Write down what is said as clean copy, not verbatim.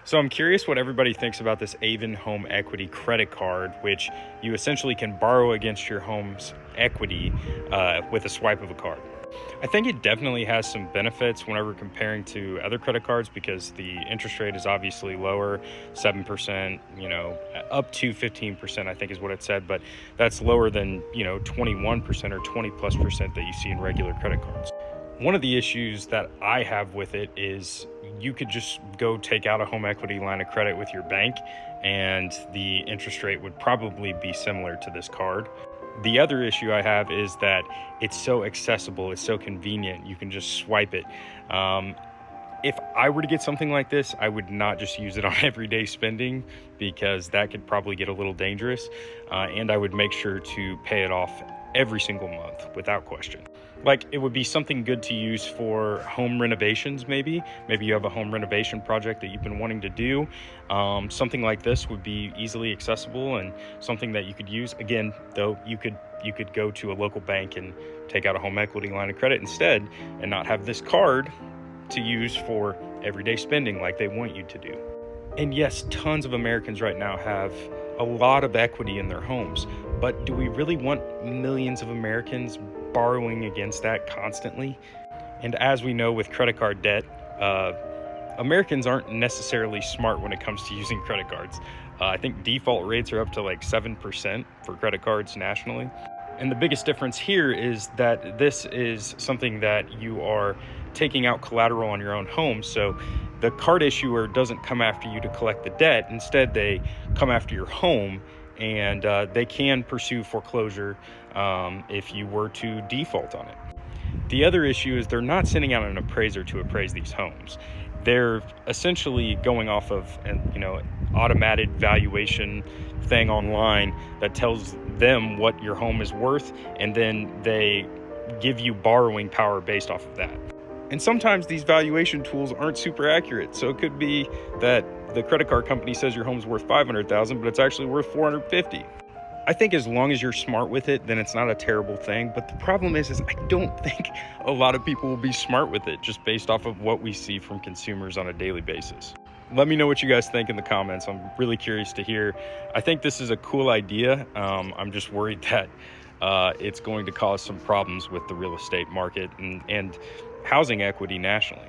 So I'm curious what everybody thinks about this Avon Home Equity credit card, which you essentially can borrow against your home's equity with a swipe of a card. I think it definitely has some benefits whenever comparing to other credit cards because the interest rate is obviously lower, 7%, up to 15%, I think is what it said, but that's lower than, 21% or 20+% that you see in regular credit cards. One of the issues that I have with it is you could just go take out a home equity line of credit with your bank and the interest rate would probably be similar to this card. The other issue I have is that it's so accessible, it's so convenient, you can just swipe it. If I were to get something like this, I would not just use it on everyday spending because that could probably get a little dangerous. And I would make sure to pay it off every single month without question. Like it would be something good to use for home renovations, maybe. Maybe you have a home renovation project that you've been wanting to do. Something like this would be easily accessible and something that you could use. Again, though, you could go to a local bank and take out a home equity line of credit instead and not have this card to use for everyday spending like they want you to do. And yes, tons of Americans right now have a lot of equity in their homes, but do we really want millions of Americans borrowing against that constantly? And as we know with credit card debt, Americans aren't necessarily smart when it comes to using credit cards. I think default rates are up to like 7% for credit cards nationally. And the biggest difference here is that this is something that you are taking out collateral on your own home. So the card issuer doesn't come after you to collect the debt. Instead, they come after your home and they can pursue foreclosure if you were to default on it. The other issue is they're not sending out an appraiser to appraise these homes. They're essentially going off of an automated valuation thing online that tells them what your home is worth, and then they give you borrowing power based off of that. And sometimes these valuation tools aren't super accurate. So it could be that the credit card company says your home's worth $500,000, but it's actually worth $450,000. I think as long as you're smart with it, then it's not a terrible thing. But the problem is I don't think a lot of people will be smart with it just based off of what we see from consumers on a daily basis. Let me know what you guys think in the comments. I'm really curious to hear. I think this is a cool idea. I'm just worried that it's going to cause some problems with the real estate market and housing equity nationally.